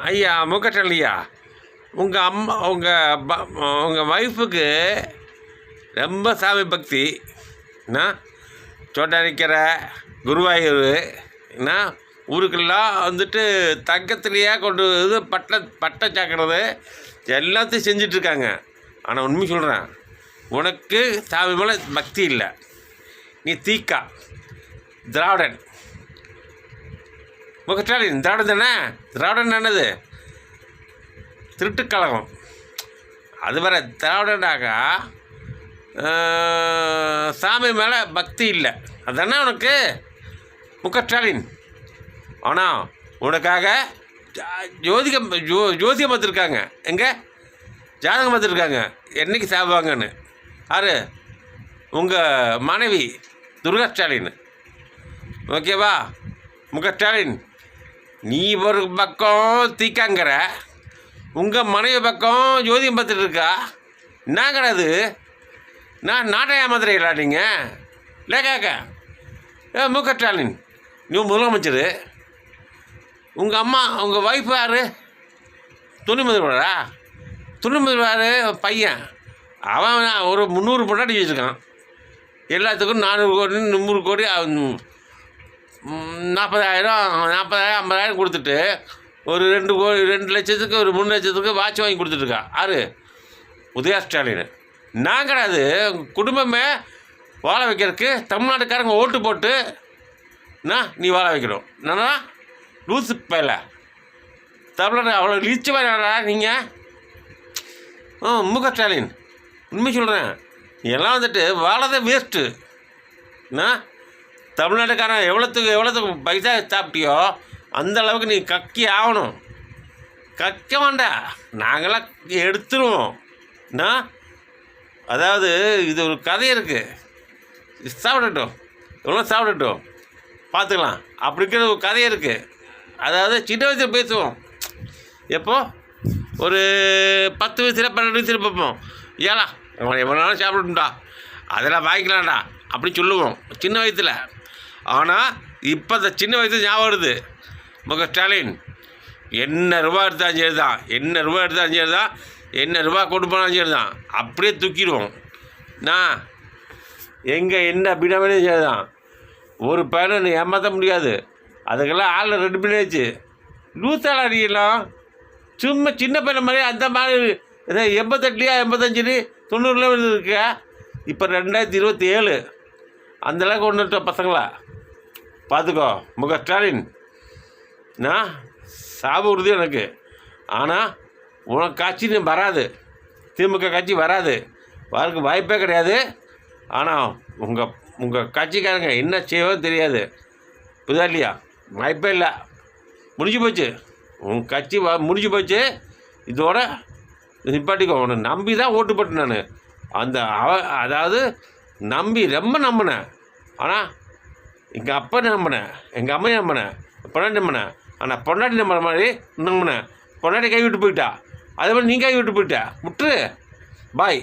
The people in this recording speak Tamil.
ஐயா முகட்டல் ஐயா, உங்கள் ஒய்ஃபுக்கு ரொம்ப சாமி பக்தி என்ன சோட்டானிக்கரை குருவாயூர் என்ன ஊருக்கெல்லாம் வந்துட்டு தங்கத்திலேயே கொண்டு இது பட்டை சாக்கிறது எல்லாத்தையும் செஞ்சிட்ருக்காங்க. ஆனால் உண்மை சொல்கிறேன், உனக்கு சாமி மேலே பக்தி இல்லை. நீ தீக்கா திராவிடன். ஸ்டாலின் திராவிடன் தானே? திராவிடன் என்னது? திருட்டுக்கழகம். அது வேற. திராவிடனாக்கா சாமி மேலே பக்தி இல்லை, அதுதானே உனக்கு ஸ்டாலின். ஆனால் உனக்காக ஜோதியம் பார்த்துருக்காங்க. எங்கே ஜாதகம் பார்த்துருக்காங்க என்றைக்கு சாப்பிடுவாங்கன்னு. யார்? உங்கள் மனைவி துர்கா ஸ்டாலின். ஓகேவா ஸ்டாலின்? நீ ஒரு பக்கம் தீக்காங்கிற, உங்கள் மனைவி பக்கம் ஜோதியம் பார்த்துட்டு இருக்கா. என்ன கிடையாது? நான் நாட்டை ஏமாத்துறீங்களா நீங்கள்? இல்லை கேட்க ஸ்டாலின், நீ முதலமைச்சர். உங்கள் அம்மா உங்கள் ஒய்ஃப் யார்? துணை முதல்வரா? துணை முதல்வர் பையன். அவன் ஒரு 300 பொண்டாட்டி வச்சுருக்கான். எல்லாத்துக்கும் 400 கோடி 100 கோடி 40,000 50,000 கொடுத்துட்டு ஒரு 2 லட்சத்துக்கு ஒரு 3 லட்சத்துக்கு வாட்ச் வாங்கி கொடுத்துட்ருக்கா. யார்? உதயா ஸ்டாலின். நான் கிடையாது. குடும்பமே வாழ வைக்கிறதுக்கு தமிழ்நாட்டுக்காரங்க ஓட்டு போட்டு நீ வாழ வைக்கணும். என்னன்னா லூசு பையல தமிழ்நாடு அவ்வளோ லீச்சு வேணா நீங்கள்? ஸ்டாலின் உண்மை சொல்கிறேன், எல்லாம் வந்துட்டு வாழதே வேஸ்ட்டு. தமிழ்நாட்டுக்காரன் எவ்வளோத்துக்கு பைசா சாப்பிட்டியோ அந்த அளவுக்கு நீ கக்கி ஆகணும். கக்க வேண்டாம், நாங்களாம் எடுத்துருவோம். அதாவது இது ஒரு கதை இருக்குது. சாப்பிடட்டும், எவ்வளோ சாப்பிடட்டும், பார்த்துக்கலாம். அப்படி இருக்கிற ஒரு கதை இருக்குது. அதாவது சின்ன வயசில் பேசுவோம். எப்போ ஒரு 10 வயசில் 12 வயசில் பார்ப்போம். ஏலா எவ்வளோ நாளும் சாப்பிடட்டும்டா, அதெல்லாம் வாங்கிக்கலாம்டா அப்படி சொல்லுவோம் சின்ன வயசில். ஆனால் இப்போ இந்த சின்ன வயசு ஞாபகம் வருது. ஸ்டாலின் என்ன ரூபா எடுத்தாலும் சரி தான், என்ன ரூபா கொண்டு போனாலும் சரி தான், அப்படியே தூக்கிடுவோம். எங்கே என்ன பின்னாமே சரி தான். ஒரு பையனை நீ ஏமாற்ற முடியாது. அதுக்கெல்லாம் ஆளில் 2 பண்ணியாச்சு. லூசாலாம் அடிக்கலாம். சும்மா சின்ன பையன் மாதிரி அந்த மாதிரி 88 85 90 இருக்கா. இப்போ 2027 அந்தளவுக்கு கொண்டு விட்ட பசங்களா பார்த்துக்கோ. ஸ்டாலின் சாப உறுதி எனக்கு. ஆனால் உனக்கு கட்சி வராது, திமுக கட்சி வராது, வரக்கு வாய்ப்பே கிடையாது. ஆனால் உங்கள் கட்சிக்காரங்க என்ன செய்வோம் தெரியாது. புரியுதா இல்லையா? வாய்ப்பே இல்லை, முடிஞ்சு போச்சு. உங்கள் கட்சி முடிஞ்சு போச்சு. இதோட நிப்பாட்டிக்கோ. உன்னை நம்பி தான் ஓட்டு போட்டேன் நான். அதாவது நம்பி ரொம்ப நம்பினேன். ஆனால் எங்கள் அப்பா நம்பினேன், எங்கள் அம்மா நம்பினேன், பொண்டாட்டி நம்பினேன். ஆனால் பொண்டாட்டி நம்புற மாதிரி நம்பினேன். பொண்டாட்டி கை விட்டு போயிட்டா, அதே மாதிரி நீ கை விட்டு போயிட்டா. விட்டுரு. பாய்.